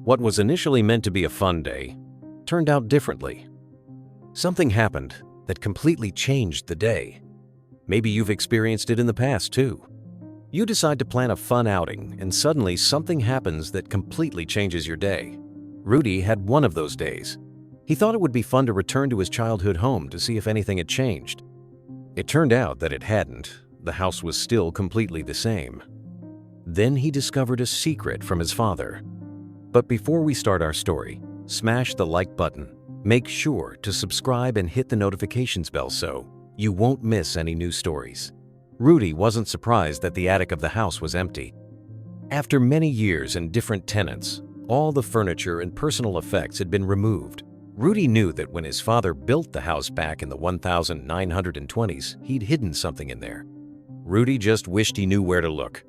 What was initially meant to be a fun day turned out differently. Something happened that completely changed the day. Maybe you've experienced it in the past too. You decide to plan a fun outing, and suddenly something happens that completely changes your day. Rudy had one of those days. He thought it would be fun to return to his childhood home to see if anything had changed. It turned out that it hadn't. The house was still completely the same. Then he discovered a secret from his father. But before we start our story, smash the like button. Make sure to subscribe and hit the notifications bell so you won't miss any new stories. Rudy wasn't surprised that the attic of the house was empty. After many years and different tenants, all the furniture and personal effects had been removed. Rudy knew that when his father built the house back in the 1920s, he'd hidden something in there. Rudy just wished he knew where to look.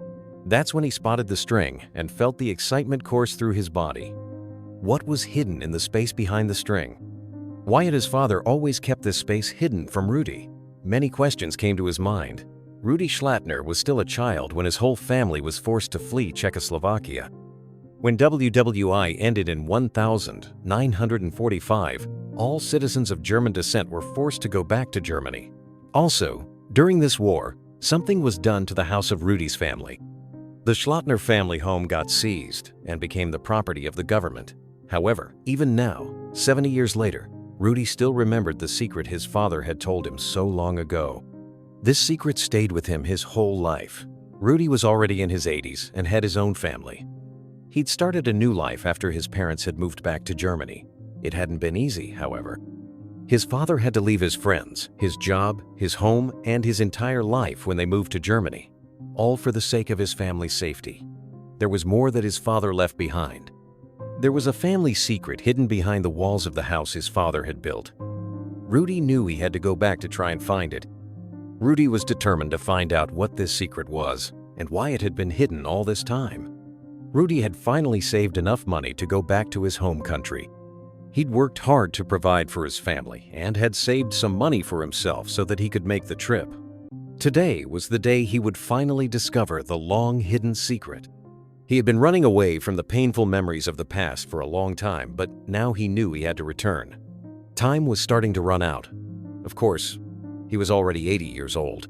That's when he spotted the string and felt the excitement course through his body. What was hidden in the space behind the string? Why had his father always kept this space hidden from Rudy? Many questions came to his mind. Rudy Schlattner was still a child when his whole family was forced to flee Czechoslovakia. When WWI ended in 1945, all citizens of German descent were forced to go back to Germany. Also, during this war, something was done to the house of Rudy's family. The Schlattner family home got seized and became the property of the government. However, even now, 70 years later, Rudy still remembered the secret his father had told him so long ago. This secret stayed with him his whole life. Rudy was already in his 80s and had his own family. He'd started a new life after his parents had moved back to Germany. It hadn't been easy, however. His father had to leave his friends, his job, his home, and his entire life when they moved to Germany, all for the sake of his family's safety. There was more that his father left behind. There was a family secret hidden behind the walls of the house his father had built. Rudy knew he had to go back to try and find it. Rudy was determined to find out what this secret was and why it had been hidden all this time. Rudy had finally saved enough money to go back to his home country. He'd worked hard to provide for his family and had saved some money for himself so that he could make the trip. Today was the day he would finally discover the long-hidden secret. He had been running away from the painful memories of the past for a long time, but now he knew he had to return. Time was starting to run out. Of course, he was already 80 years old.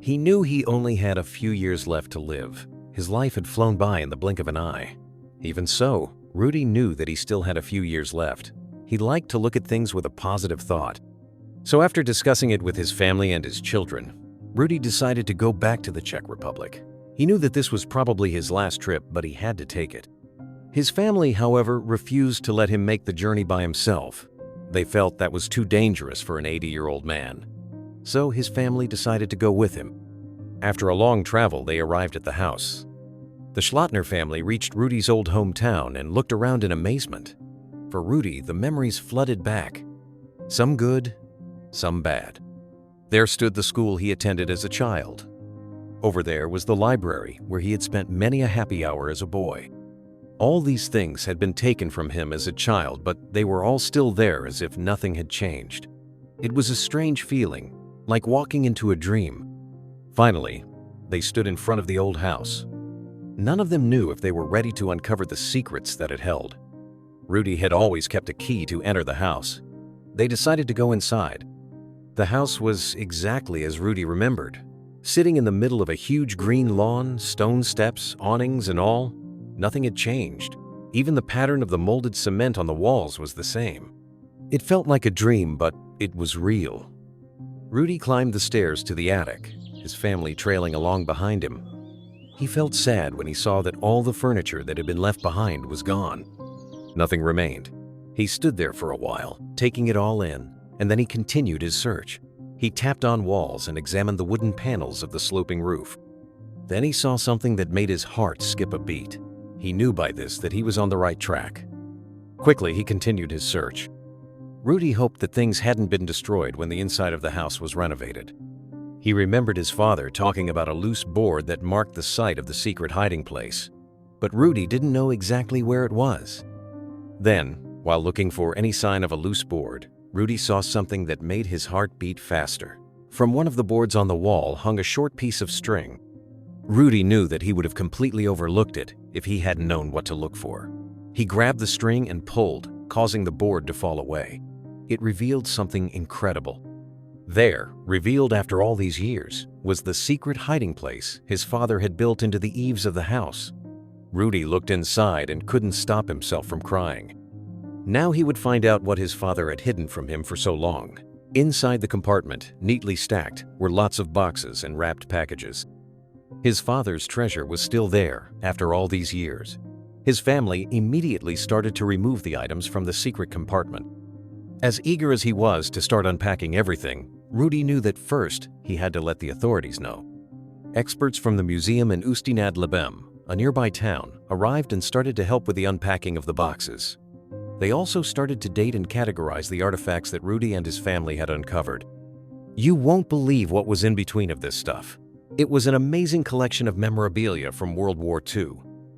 He knew he only had a few years left to live. His life had flown by in the blink of an eye. Even so, Rudy knew that he still had a few years left. He liked to look at things with a positive thought. So after discussing it with his family and his children, Rudy decided to go back to the Czech Republic. He knew that this was probably his last trip, but he had to take it. His family, however, refused to let him make the journey by himself. They felt that was too dangerous for an 80-year-old man. So his family decided to go with him. After a long travel, they arrived at the house. The Schlattner family reached Rudy's old hometown and looked around in amazement. For Rudy, the memories flooded back. Some good, some bad. There stood the school he attended as a child. Over there was the library where he had spent many a happy hour as a boy. All these things had been taken from him as a child, but they were all still there as if nothing had changed. It was a strange feeling, like walking into a dream. Finally, they stood in front of the old house. None of them knew if they were ready to uncover the secrets that it held. Rudy had always kept a key to enter the house. They decided to go inside. The house was exactly as Rudy remembered. Sitting in the middle of a huge green lawn, stone steps, awnings and all, nothing had changed. Even the pattern of the molded cement on the walls was the same. It felt like a dream, but it was real. Rudy climbed the stairs to the attic, his family trailing along behind him. He felt sad when he saw that all the furniture that had been left behind was gone. Nothing remained. He stood there for a while, taking it all in, and then he continued his search. He tapped on walls and examined the wooden panels of the sloping roof. Then he saw something that made his heart skip a beat. He knew by this that he was on the right track. Quickly, he continued his search. Rudy hoped that things hadn't been destroyed when the inside of the house was renovated. He remembered his father talking about a loose board that marked the site of the secret hiding place. But Rudy didn't know exactly where it was. Then, while looking for any sign of a loose board, Rudy saw something that made his heart beat faster. From one of the boards on the wall hung a short piece of string. Rudy knew that he would have completely overlooked it if he hadn't known what to look for. He grabbed the string and pulled, causing the board to fall away. It revealed something incredible. There, revealed after all these years, was the secret hiding place his father had built into the eaves of the house. Rudy looked inside and couldn't stop himself from crying. Now he would find out what his father had hidden from him for so long. Inside the compartment, neatly stacked, were lots of boxes and wrapped packages. His father's treasure was still there after all these years. His family immediately started to remove the items from the secret compartment. As eager as he was to start unpacking everything, Rudy knew that first he had to let the authorities know. Experts from the museum in Ustinad-Lebem, a nearby town, arrived and started to help with the unpacking of the boxes. They also started to date and categorize the artifacts that Rudy and his family had uncovered. You won't believe what was in between of this stuff. It was an amazing collection of memorabilia from World War II.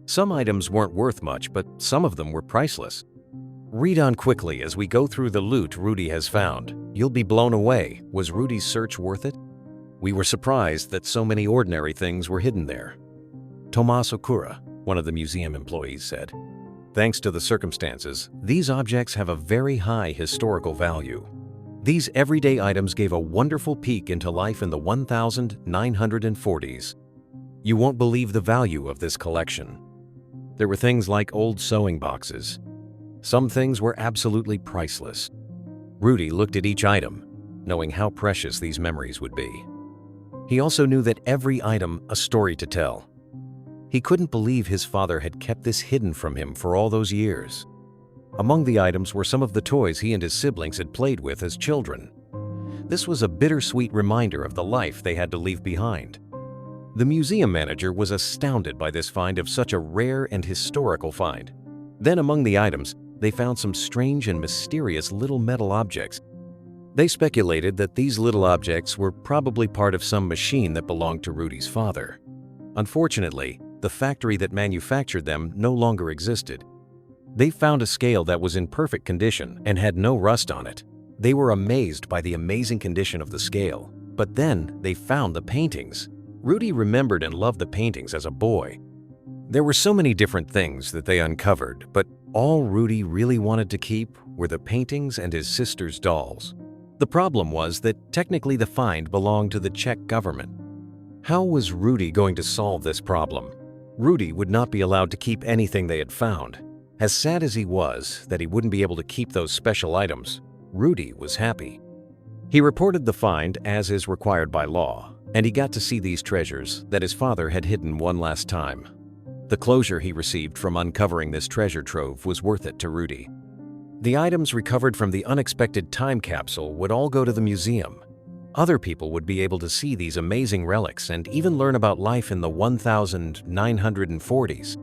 Some items weren't worth much, but some of them were priceless. Read on quickly as we go through the loot Rudy has found. You'll be blown away. Was Rudy's search worth it? We were surprised that so many ordinary things were hidden there. Tomas Okura, one of the museum employees, said, "Thanks to the circumstances, these objects have a very high historical value. These everyday items gave a wonderful peek into life in the 1940s. You won't believe the value of this collection. There were things like old sewing boxes. Some things were absolutely priceless." Rudy looked at each item, knowing how precious these memories would be. He also knew that every item a story to tell. He couldn't believe his father had kept this hidden from him for all those years. Among the items were some of the toys he and his siblings had played with as children. This was a bittersweet reminder of the life they had to leave behind. The museum manager was astounded by this find of such a rare and historical find. Then among the items, they found some strange and mysterious little metal objects. They speculated that these little objects were probably part of some machine that belonged to Rudy's father. Unfortunately, the factory that manufactured them no longer existed. They found a scale that was in perfect condition and had no rust on it. They were amazed by the amazing condition of the scale. But then they found the paintings. Rudy remembered and loved the paintings as a boy. There were so many different things that they uncovered, but all Rudy really wanted to keep were the paintings and his sister's dolls. The problem was that technically the find belonged to the Czech government. How was Rudy going to solve this problem? Rudy would not be allowed to keep anything they had found. As sad as he was that he wouldn't be able to keep those special items, Rudy was happy. He reported the find as is required by law, and he got to see these treasures that his father had hidden one last time. The closure he received from uncovering this treasure trove was worth it to Rudy. The items recovered from the unexpected time capsule would all go to the museum. Other people would be able to see these amazing relics and even learn about life in the 1940s.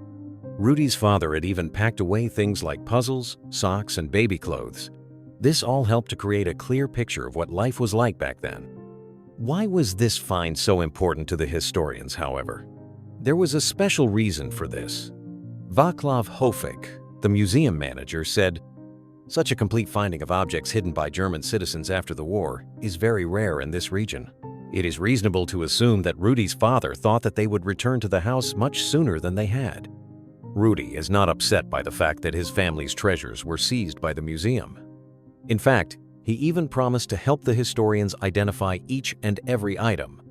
Rudy's father had even packed away things like puzzles, socks, and baby clothes. This all helped to create a clear picture of what life was like back then. Why was this find so important to the historians, however? There was a special reason for this. Vaclav Hofek, the museum manager, said, "Such a complete finding of objects hidden by German citizens after the war is very rare in this region. It is reasonable to assume that Rudy's father thought that they would return to the house much sooner than they had." Rudy is not upset by the fact that his family's treasures were seized by the museum. In fact, he even promised to help the historians identify each and every item.